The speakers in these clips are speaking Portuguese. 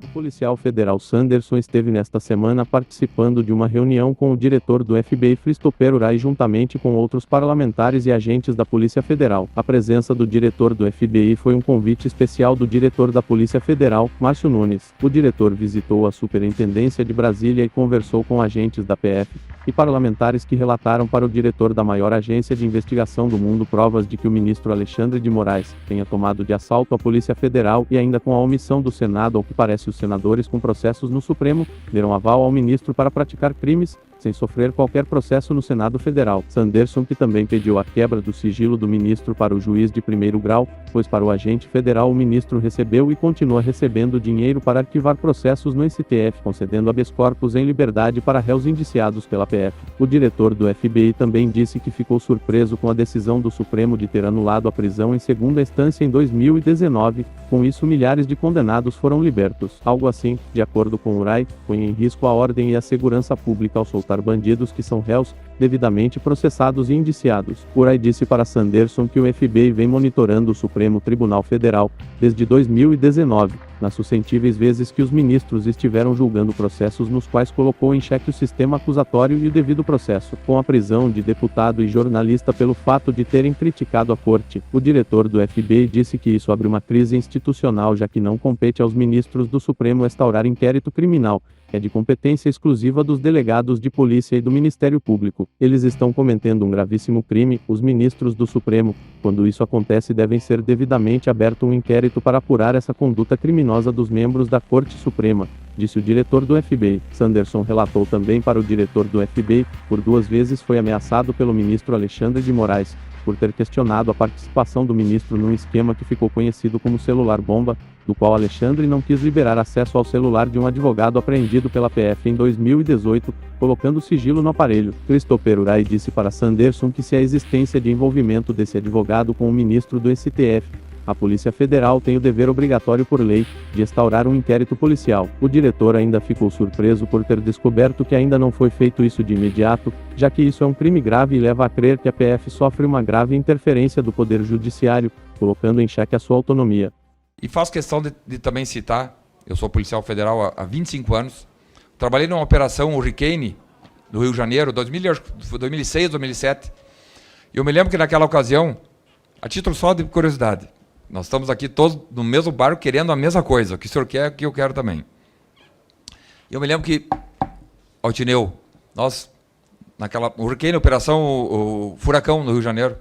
O policial federal Sanderson esteve nesta semana participando de uma reunião com o diretor do FBI Christopher Wray juntamente com outros parlamentares e agentes da Polícia Federal. A presença do diretor do FBI foi um convite especial do diretor da Polícia Federal, Márcio Nunes. O diretor visitou a Superintendência de Brasília e conversou com agentes da PF e parlamentares que relataram para o diretor da maior agência de investigação do mundo provas de que o ministro Alexandre de Moraes tenha tomado de assalto a Polícia Federal e ainda com a omissão do Senado, ao que parece os senadores com processos no Supremo deram aval ao ministro para praticar crimes sem sofrer qualquer processo no Senado Federal. Sanderson, que também pediu a quebra do sigilo do ministro para o juiz de primeiro grau, pois para o agente federal o ministro recebeu e continua recebendo dinheiro para arquivar processos no STF, concedendo habeas corpus em liberdade para réus indiciados pela PF. O diretor do FBI também disse que ficou surpreso com a decisão do Supremo de ter anulado a prisão em segunda instância em 2019, com isso milhares de condenados foram libertos. Algo assim, de acordo com Wray, põe em risco a ordem e a segurança pública ao soltar bandidos que são réus, devidamente processados e indiciados. Wray disse para Sanderson que o FBI vem monitorando o Supremo Tribunal Federal desde 2019, nas sucessivas vezes que os ministros estiveram julgando processos nos quais colocou em xeque o sistema acusatório e o devido processo. Com a prisão de deputado e jornalista pelo fato de terem criticado a corte, o diretor do FBI disse que isso abre uma crise institucional, já que não compete aos ministros do Supremo instaurar inquérito criminal. É de competência exclusiva dos delegados de polícia e do Ministério Público. Eles estão cometendo um gravíssimo crime, os ministros do Supremo. Quando isso acontece, devem ser devidamente aberto um inquérito para apurar essa conduta criminosa dos membros da Corte Suprema, disse o diretor do FBI. Sanderson relatou também para o diretor do FBI, por 2 vezes foi ameaçado pelo ministro Alexandre de Moraes, por ter questionado a participação do ministro num esquema que ficou conhecido como celular-bomba, do qual Alexandre não quis liberar acesso ao celular de um advogado apreendido pela PF em 2018, colocando sigilo no aparelho. Christopher Wray disse para Sanderson que se a existência de envolvimento desse advogado com o ministro do STF, a Polícia Federal tem o dever obrigatório por lei de instaurar um inquérito policial. O diretor ainda ficou surpreso por ter descoberto que ainda não foi feito isso de imediato, já que isso é um crime grave e leva a crer que a PF sofre uma grave interferência do Poder Judiciário, colocando em xeque a sua autonomia. E faço questão de também citar, eu sou policial federal há 25 anos, trabalhei numa operação Hurricane, no Rio de Janeiro, 2006, 2007, e eu me lembro que naquela ocasião, a título só de curiosidade, nós estamos aqui todos no mesmo barco querendo a mesma coisa, o que o senhor quer, o que eu quero também. E eu me lembro que, Altineu, nós, naquela Hurricane, operação o Furacão, no Rio de Janeiro,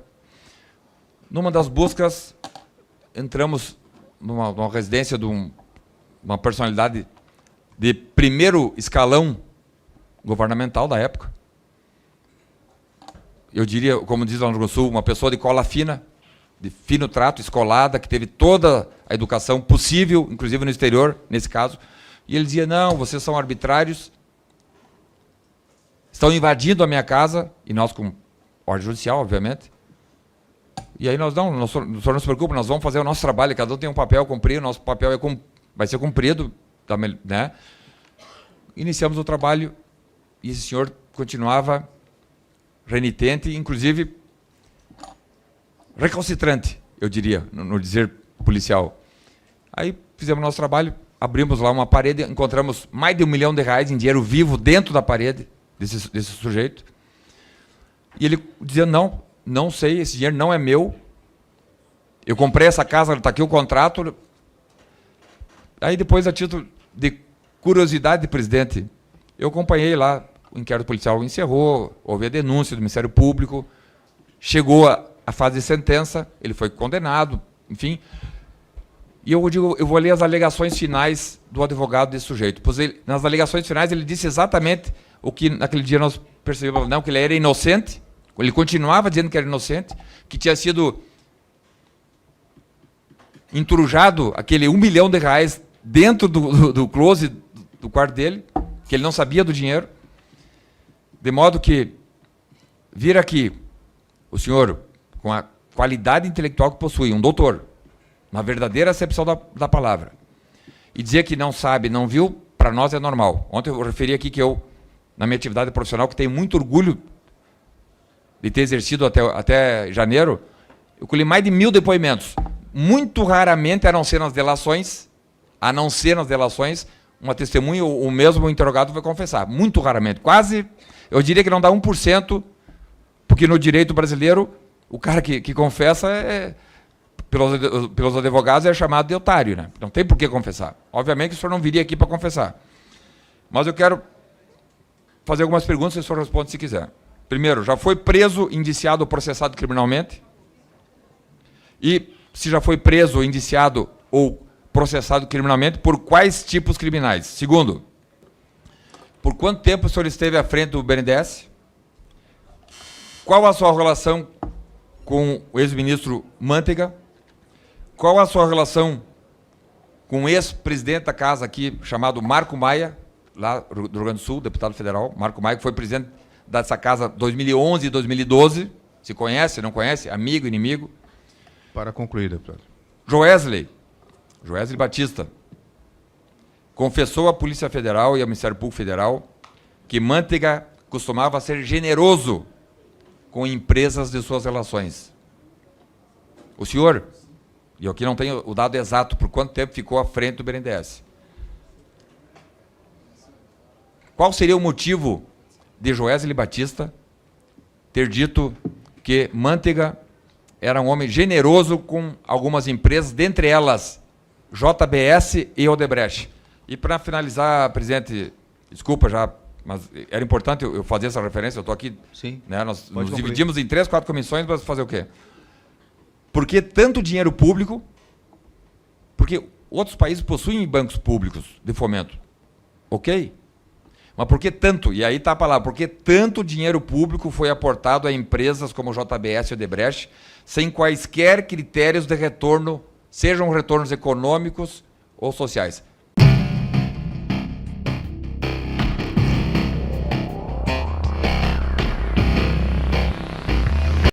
numa das buscas, entramos numa residência de uma personalidade de primeiro escalão governamental da época. Eu diria, como diz lá no Rio Grande do Sul, uma pessoa de cola fina, de fino trato, escolada, que teve toda a educação possível, inclusive no exterior, nesse caso. E ele dizia, não, vocês são arbitrários, estão invadindo a minha casa, e nós com ordem judicial, obviamente. E aí nós não, o senhor não se preocupe, nós vamos fazer o nosso trabalho, cada um tem um papel a cumprir, o nosso papel vai ser cumprido, né? Iniciamos o trabalho e esse senhor continuava renitente, inclusive recalcitrante, eu diria, no dizer policial. Aí fizemos o nosso trabalho, abrimos lá uma parede, encontramos mais de R$1 milhão em dinheiro vivo dentro da parede desse sujeito. E ele dizia, não sei, esse dinheiro não é meu. Eu comprei essa casa, está aqui o contrato. Aí depois, a título de curiosidade, presidente, eu acompanhei lá, o inquérito policial encerrou, houve a denúncia do Ministério Público, chegou a fase de sentença, ele foi condenado, enfim. E eu vou ler as alegações finais do advogado desse sujeito. Pois nas alegações finais ele disse exatamente o que naquele dia nós percebemos, não, que ele era inocente. Ele continuava dizendo que era inocente, que tinha sido entrujado aquele R$1 milhão dentro do closet do quarto dele, que ele não sabia do dinheiro. De modo que vir aqui o senhor, com a qualidade intelectual que possui, um doutor, na verdadeira acepção da palavra, e dizer que não sabe, não viu, para nós é normal. Ontem eu referi aqui que eu, na minha atividade profissional, que tenho muito orgulho de ter exercido até janeiro, eu colhi mais de 1000 depoimentos. Muito raramente eram cenas delações, a não ser nas delações, uma testemunha ou o mesmo interrogado vai confessar. Muito raramente. Quase, eu diria que não dá 1%, porque no direito brasileiro, o cara que confessa, pelos advogados, é chamado de otário, né? Não tem por que confessar. Obviamente que o senhor não viria aqui para confessar. Mas eu quero fazer algumas perguntas e o senhor responde se quiser. Primeiro, já foi preso, indiciado ou processado criminalmente? E se já foi preso, indiciado ou processado criminalmente, por quais tipos criminais? Segundo, por quanto tempo o senhor esteve à frente do BNDES? Qual a sua relação com o ex-ministro Mantega? Qual a sua relação com o ex-presidente da casa aqui, chamado Marco Maia, lá do Rio Grande do Sul, deputado federal, Marco Maia, que foi presidente dessa casa 2011 e 2012, se conhece, não conhece, amigo, inimigo. Para concluir, deputado. Joesley Batista, confessou à Polícia Federal e ao Ministério Público Federal que Mantega costumava ser generoso com empresas de suas relações. O senhor, e eu aqui não tenho o dado exato por quanto tempo ficou à frente do BNDES. Qual seria o motivo de Joesley Batista ter dito que Mantega era um homem generoso com algumas empresas, dentre elas JBS e Odebrecht? E para finalizar, presidente, desculpa já, mas era importante eu fazer essa referência, eu estou aqui, sim, né, nós nos dividimos em 3, 4 comissões, mas fazer o quê? Por que tanto dinheiro público? Porque outros países possuem bancos públicos de fomento, ok? Mas por que tanto? E aí está a palavra, por que tanto dinheiro público foi aportado a empresas como JBS e Odebrecht, sem quaisquer critérios de retorno, sejam retornos econômicos ou sociais?